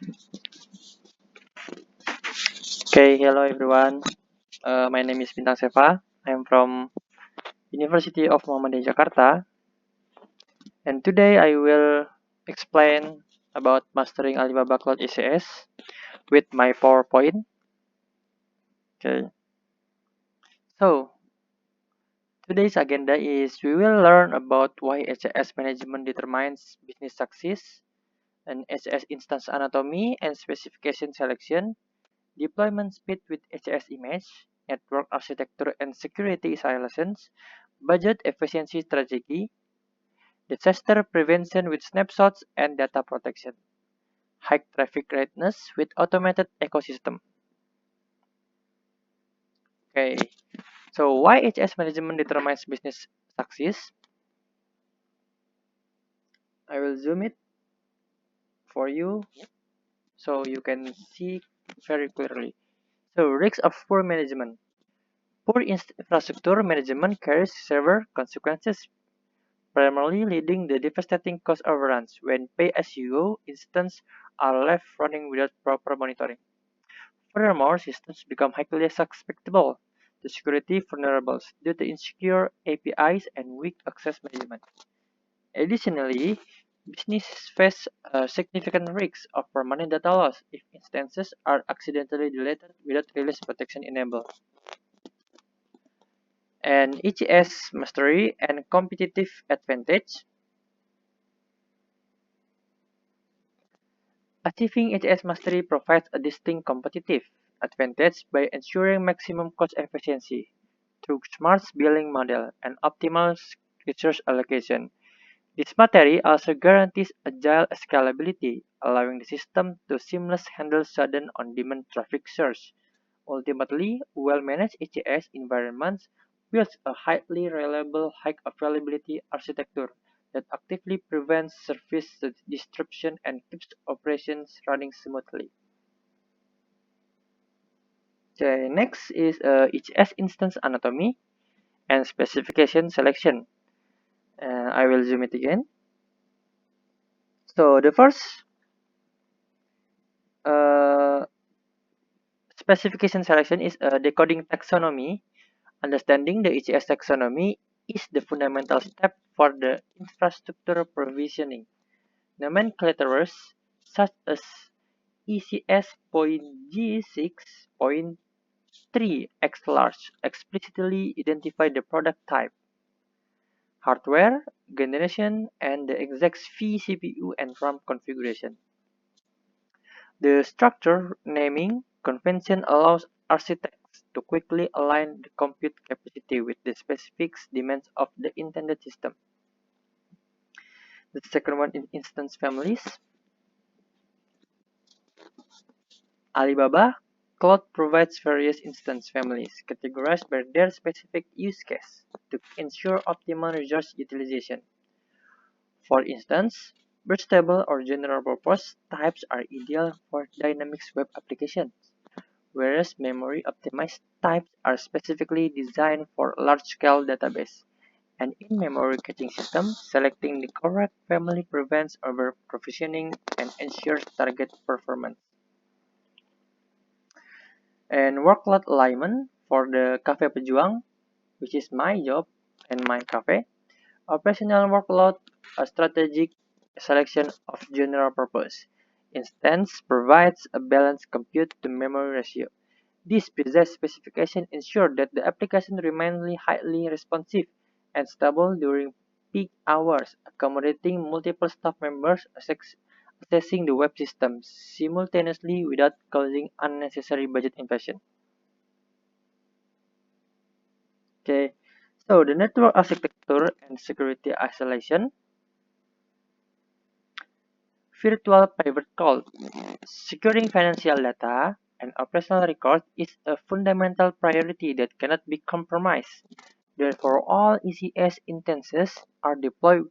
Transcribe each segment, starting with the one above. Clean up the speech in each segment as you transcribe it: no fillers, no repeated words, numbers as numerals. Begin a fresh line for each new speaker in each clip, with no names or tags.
Okay, hello everyone. My name is Bintang Seva. I'm from University of Muhammadiyah Jakarta, and today I will explain about mastering Alibaba Cloud ECS with my PowerPoint. Okay, so today's agenda is we will learn about why HCS management determines business success, and HCS instance anatomy and specification selection, deployment speed with HCS image, network architecture and security isolations, budget efficiency strategy, disaster prevention with snapshots and data protection, high traffic readiness with automated ecosystem. Okay, so why HS management determines business success? I will zoom it for you so you can see very clearly. So risks of poor management. Poor infrastructure management carries severe consequences, primarily leading to devastating cost overruns when pay-as-you-go instances are left running without proper monitoring. Furthermore, systems become highly susceptible to security vulnerabilities due to insecure APIs and weak access management. Additionally, businesses face significant risks of permanent data loss if instances are accidentally deleted without release protection enabled. And ECS mastery and competitive advantage. Achieving ECS mastery provides a distinct competitive advantage by ensuring maximum cost efficiency through smart billing model and optimal resource allocation. This material also guarantees agile scalability, allowing the system to seamlessly handle sudden on-demand traffic surge. Ultimately, well-managed ECS environments builds a highly reliable, high-availability architecture that actively prevents service disruption and keeps operations running smoothly. Okay, next is ECS instance anatomy and specification selection. I will zoom it again. So the first uh, specification selection is a decoding taxonomy. Understanding the ECS taxonomy is the fundamental step for the infrastructure provisioning. Nomenclatures such as ECS.G6.3 X large explicitly identify the product type, hardware, generation, and the exact vCPU and RAM configuration. The structure naming convention allows architects to quickly align the compute capacity with the specific demands of the intended system. The second one is instance families. Alibaba Cloud provides various instance families categorized by their specific use case to ensure optimal resource utilization. For instance, burstable or general purpose types are ideal for Dynamics web applications, whereas memory-optimized types are specifically designed for large-scale database. And in-memory caching system, selecting the correct family prevents over-provisioning and ensures target performance. And workload alignment for the Cafe Pejuang, which is my job and my cafe. Operational workload, a strategic selection of general purpose. Instance provides a balanced compute to memory ratio. This precise specification ensures that the application remains highly responsive and stable during peak hours, accommodating multiple staff members accessing the web system simultaneously without causing unnecessary budget invasion. Okay, so the network architecture and security isolation, virtual private cloud, securing financial data and operational records is a fundamental priority that cannot be compromised. Therefore, all ECS instances are deployed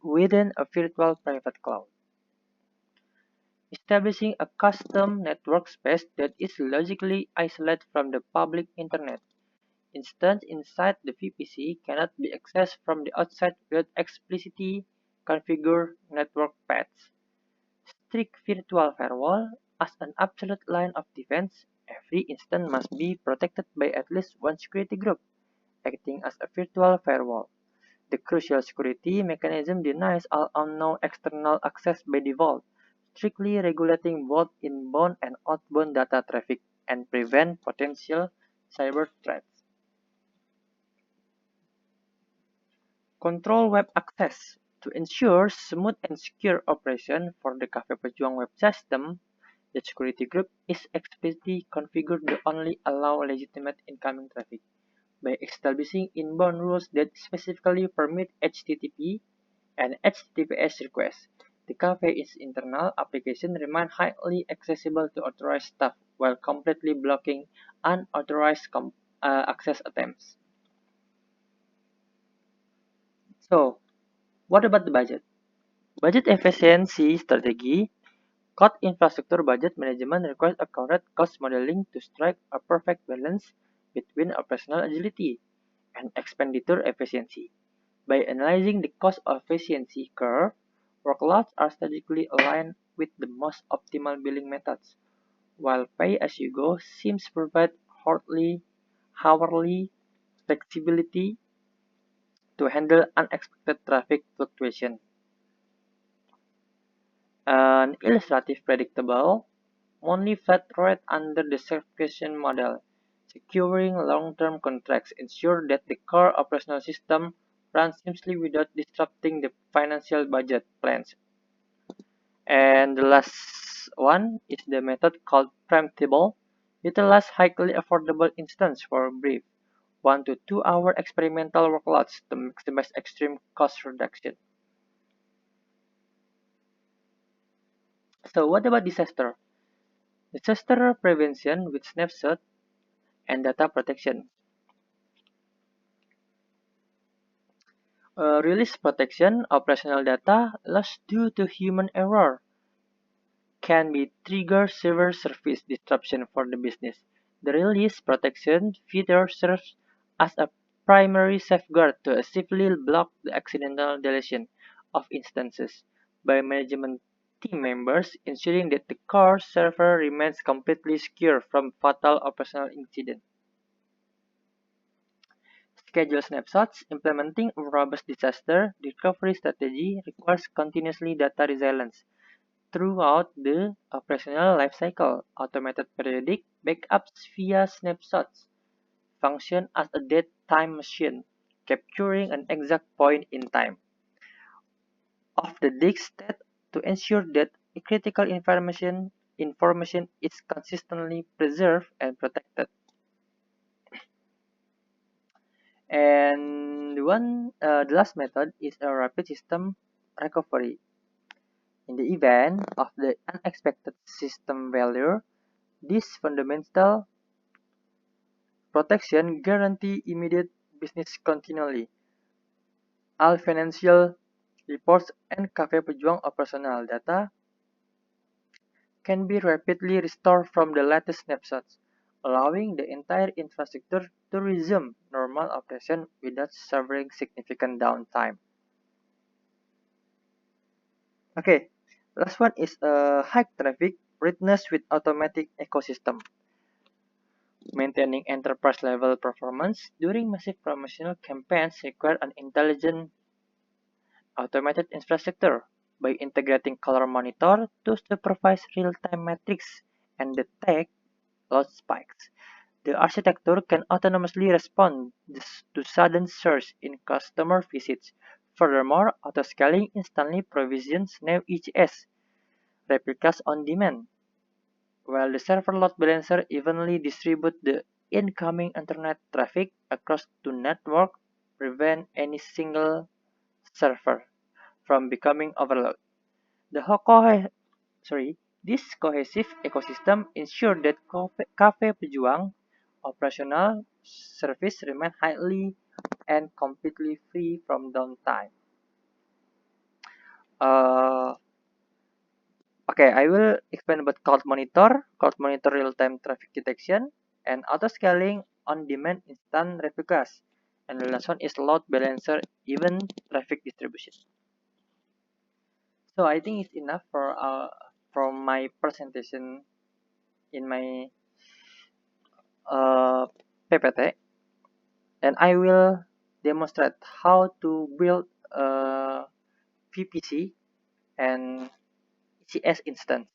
within a virtual private cloud. Establishing a custom network space that is logically isolated from the public internet. Instance inside the VPC cannot be accessed from the outside without explicitly configured network paths. strict virtual firewall as an absolute line of defense. Every instance must be protected by at least one security group, acting as a virtual firewall. The crucial security mechanism denies all unknown external access by default, strictly regulating both inbound and outbound data traffic and prevent potential cyber threats. Control web access. To ensure smooth and secure operation for the Cafe Pejuang web system, the security group is explicitly configured to only allow legitimate incoming traffic. By establishing inbound rules that specifically permit HTTP and HTTPS requests, the cafe's internal application remain highly accessible to authorized staff while completely blocking unauthorized access attempts. So, what about the budget? Budget efficiency strategy. Cloud infrastructure budget management requires accurate cost modeling to strike a perfect balance between operational agility and expenditure efficiency. By analyzing the cost efficiency curve, workloads are strategically aligned with the most optimal billing methods, while pay-as-you-go schemes provide hourly flexibility to handle unexpected traffic fluctuation. An illustrative predictable monthly flat rate under the subscription model. Securing long-term contracts ensure that the core operational system runs smoothly without disrupting the financial budget plans. And the last one is the method called preemptible. Utilize highly affordable instance for brief 1 to 2 hour experimental workloads to maximize extreme cost reduction. So what about disaster? Disaster prevention with snapshot and data protection. Release protection, operational data lost due to human error can be trigger severe service disruption for the business. The release protection feature serves as a primary safeguard to safely block the accidental deletion of instances by management team members, ensuring that the core server remains completely secure from fatal operational incident. Schedule snapshots. Implementing a robust disaster recovery strategy requires continuously data resilience throughout the operational lifecycle. Automated periodic backups via snapshots function as a dead time machine, capturing an exact point in time of the disk state to ensure that critical information is consistently preserved and protected. And the last method is a rapid system recovery. In the event of the unexpected system failure, this fundamental protection guarantee immediate business continuity. All financial reports and Cafe Pejuang operational data can be rapidly restored from the latest snapshots, allowing the entire infrastructure to resume normal operation without suffering significant downtime. Okay, last one is high traffic readiness with automatic ecosystem. Maintaining enterprise level performance during massive promotional campaigns require an intelligent automated infrastructure by integrating color monitor to supervise real-time metrics and detect load spikes. The architecture can autonomously respond to sudden surge in customer visits. Furthermore, auto-scaling instantly provisions new ECS replicas on demand, while the server load balancer evenly distributes the incoming internet traffic across the network, prevent any single server from becoming overloaded. The this cohesive ecosystem ensures that Cafe Pejuang operational service remain highly and completely free from downtime. Uh, okay, I will explain about Cloud Monitor real-time traffic detection, and auto-scaling on-demand instant replicas. And the last one is load balancer even traffic distribution. So I think it's enough for my presentation in my PPT, and I will demonstrate how to build a VPC and ECS instance.